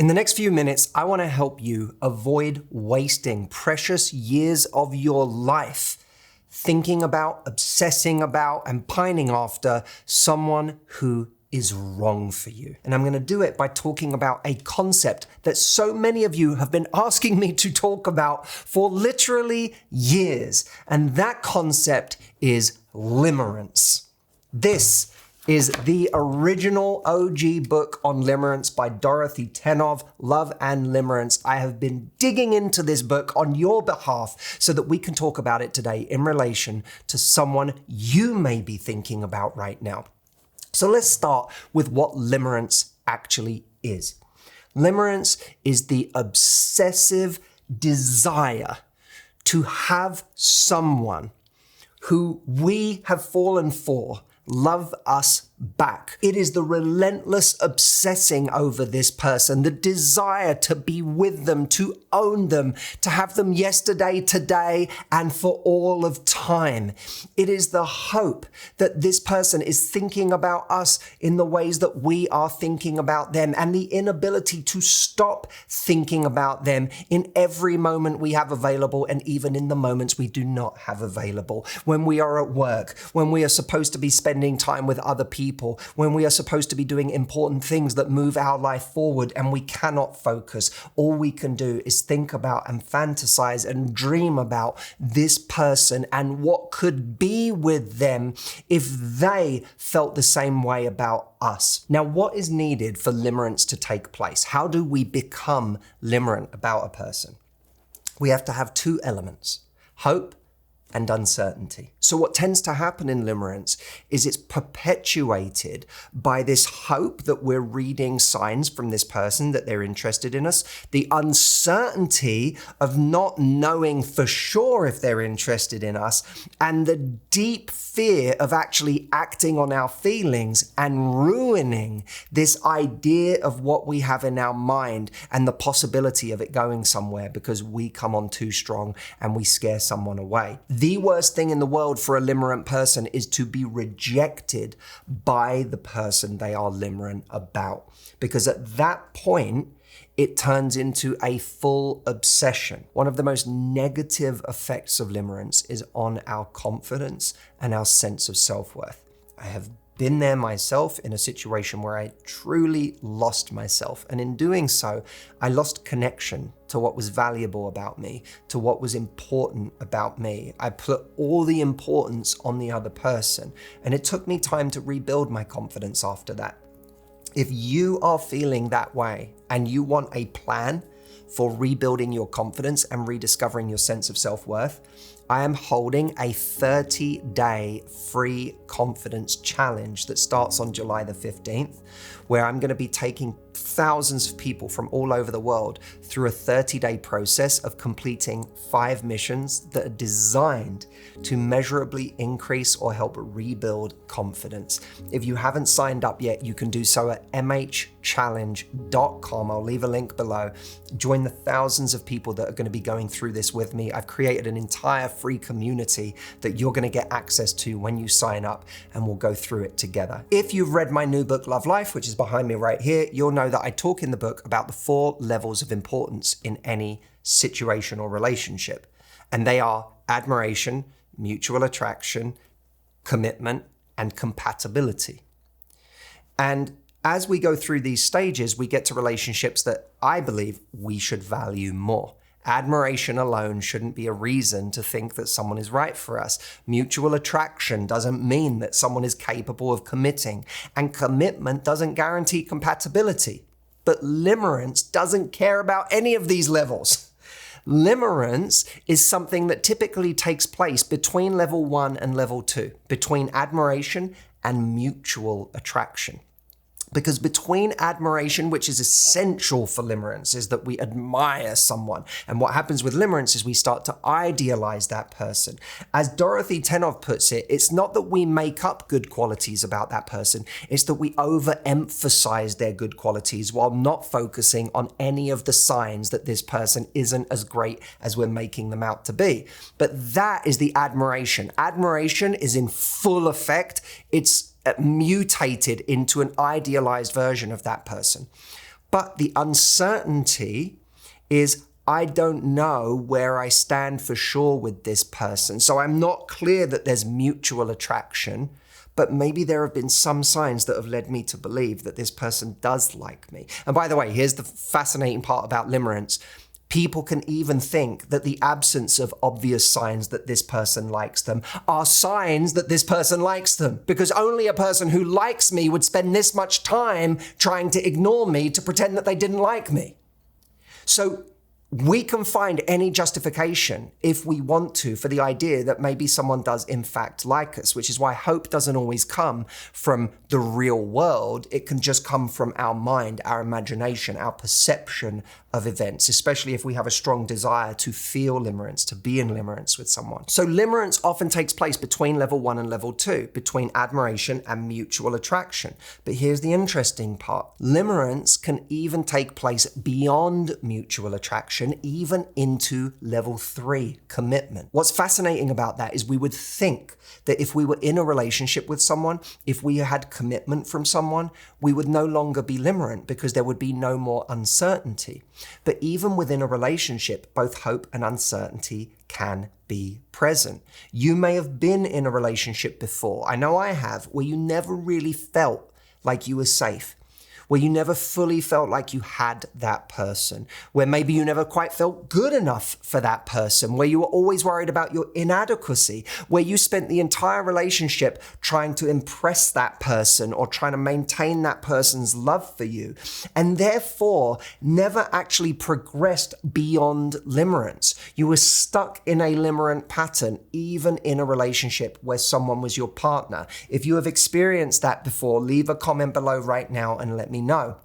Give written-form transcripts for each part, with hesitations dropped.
In the next few minutes, I want to help you avoid wasting precious years of your life thinking about, obsessing about, and pining after someone who is wrong for you. And I'm going to do it by talking about a concept that so many of you have been asking me to talk about for literally years. And that concept is limerence. This is the original OG book on limerence by Dorothy Tenov, Love and Limerence. I have been digging into this book on your behalf so that we can talk about it today in relation to someone you may be thinking about right now. So let's start with what limerence actually is. Limerence is the obsessive desire to have someone who we have fallen for love us back. It is the relentless obsessing over this person, the desire to be with them, to own them, to have them yesterday, today, and for all of time. It is the hope that this person is thinking about us in the ways that we are thinking about them, and the inability to stop thinking about them in every moment we have available, and even in the moments we do not have available. When we are at work, when we are supposed to be spending time with other people, when we are supposed to be doing important things that move our life forward and we cannot focus. All we can do is think about and fantasize and dream about this person and what could be with them if they felt the same way about us. Now, what is needed for limerence to take place? How do we become limerent about a person? We have to have two elements: hope and uncertainty. So what tends to happen in limerence is it's perpetuated by this hope that we're reading signs from this person that they're interested in us, the uncertainty of not knowing for sure if they're interested in us, and the deep fear of actually acting on our feelings and ruining this idea of what we have in our mind and the possibility of it going somewhere because we come on too strong and we scare someone away. The worst thing in the world for a limerent person is to be rejected by the person they are limerent about, because at that point, it turns into a full obsession. One of the most negative effects of limerence is on our confidence and our sense of self-worth. I have been there myself in a situation where I truly lost myself. And in doing so, I lost connection to what was valuable about me, to what was important about me. I put all the importance on the other person. And it took me time to rebuild my confidence after that. If you are feeling that way and you want a plan for rebuilding your confidence and rediscovering your sense of self-worth, I am holding a 30-day free confidence challenge that starts on July the 15th, where I'm going to be taking thousands of people from all over the world through a 30-day process of completing 5 missions that are designed to measurably increase or help rebuild confidence. If you haven't signed up yet, you can do so at mhchallenge.com. I'll leave a link below. Join the thousands of people that are going to be going through this with me. I've created an entire free community that you're going to get access to when you sign up, and we'll go through it together. If you've read my new book, Love Life, which is behind me right here, you'll know that I talk in the book about the 4 levels of importance in any situation or relationship. And they are admiration, mutual attraction, commitment, and compatibility. And as we go through these stages, we get to relationships that I believe we should value more. Admiration alone shouldn't be a reason to think that someone is right for us. Mutual attraction doesn't mean that someone is capable of committing. And commitment doesn't guarantee compatibility. But limerence doesn't care about any of these levels. Limerence is something that typically takes place between level 1 and level 2, between admiration and mutual attraction. Because between admiration, which is essential for limerence, is that we admire someone. And what happens with limerence is we start to idealize that person. As Dorothy Tenov puts it, it's not that we make up good qualities about that person. It's that we overemphasize their good qualities while not focusing on any of the signs that this person isn't as great as we're making them out to be. But that is the admiration. Admiration is in full effect. It's mutated into an idealized version of that person. But the uncertainty is I don't know where I stand for sure with this person. So I'm not clear that there's mutual attraction, but maybe there have been some signs that have led me to believe that this person does like me. And by the way, here's the fascinating part about limerence. People can even think that the absence of obvious signs that this person likes them are signs that this person likes them, because only a person who likes me would spend this much time trying to ignore me to pretend that they didn't like me. So we can find any justification if we want to for the idea that maybe someone does in fact like us, which is why hope doesn't always come from the real world. It can just come from our mind, our imagination, our perception of events, especially if we have a strong desire to feel limerence, to be in limerence with someone. So limerence often takes place between level 1 and level 2, between admiration and mutual attraction. But here's the interesting part. Limerence can even take place beyond mutual attraction, even into level 3, commitment. What's fascinating about that is we would think that if we were in a relationship with someone, if we had commitment from someone, we would no longer be limerent because there would be no more uncertainty. But even within a relationship, both hope and uncertainty can be present. You may have been in a relationship before, I know I have, where you never really felt like you were safe, where you never fully felt like you had that person, where maybe you never quite felt good enough for that person, where you were always worried about your inadequacy, where you spent the entire relationship trying to impress that person or trying to maintain that person's love for you, and therefore never actually progressed beyond limerence. You were stuck in a limerent pattern, even in a relationship where someone was your partner. If you have experienced that before, leave a comment below right now and let me know.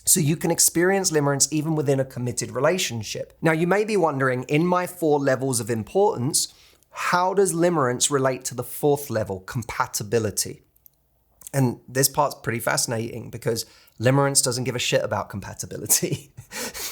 So you can experience limerence even within a committed relationship. Now you may be wondering, in my 4 levels of importance, how does limerence relate to the 4th level, compatibility? And this part's pretty fascinating because limerence doesn't give a shit about compatibility.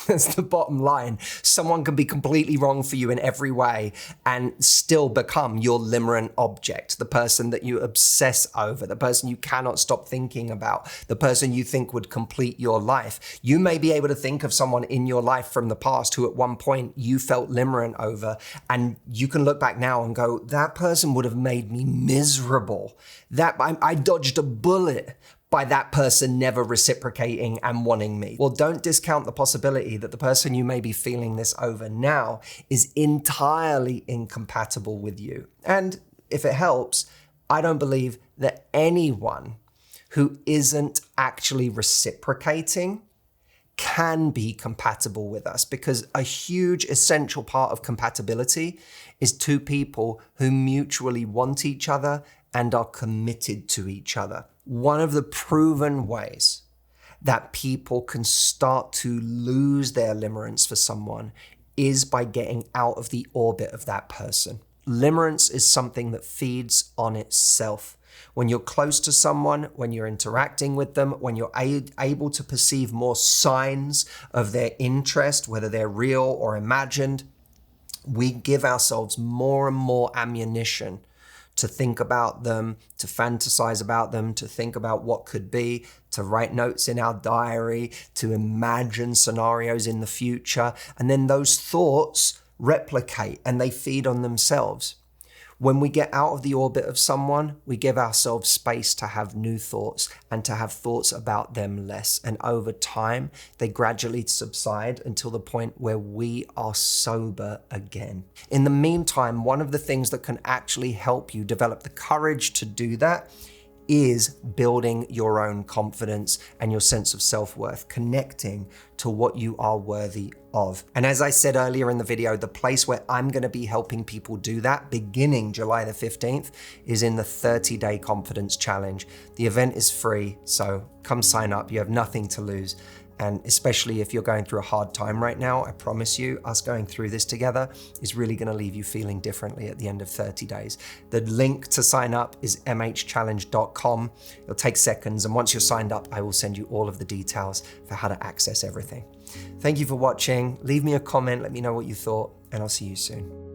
That's the bottom line. Someone can be completely wrong for you in every way and still become your limerent object, the person that you obsess over, the person you cannot stop thinking about, the person you think would complete your life. You may be able to think of someone in your life from the past who at one point you felt limerent over, and you can look back now and go, that person would have made me miserable. I dodged a bullet by that person never reciprocating and wanting me. Well, don't discount the possibility that the person you may be feeling this over now is entirely incompatible with you. And if it helps, I don't believe that anyone who isn't actually reciprocating can be compatible with us, because a huge essential part of compatibility is 2 people who mutually want each other and are committed to each other. One of the proven ways that people can start to lose their limerence for someone is by getting out of the orbit of that person. Limerence is something that feeds on itself. When you're close to someone, when you're interacting with them, when you're able to perceive more signs of their interest, whether they're real or imagined, we give ourselves more and more ammunition to think about them, to fantasize about them, to think about what could be, to write notes in our diary, to imagine scenarios in the future. And then those thoughts replicate and they feed on themselves. When we get out of the orbit of someone, we give ourselves space to have new thoughts and to have thoughts about them less. And over time, they gradually subside until the point where we are sober again. In the meantime, one of the things that can actually help you develop the courage to do that is building your own confidence and your sense of self-worth, connecting to what you are worthy of. And as I said earlier in the video, the place where I'm going to be helping people do that beginning July the 15th is in the 30-day confidence challenge. The event is free, so come sign up. You have nothing to lose. And especially if you're going through a hard time right now, I promise you, us going through this together is really going to leave you feeling differently at the end of 30 days. The link to sign up is mhchallenge.com. It'll take seconds, and once you're signed up, I will send you all of the details for how to access everything. Thank you for watching. Leave me a comment, let me know what you thought, and I'll see you soon.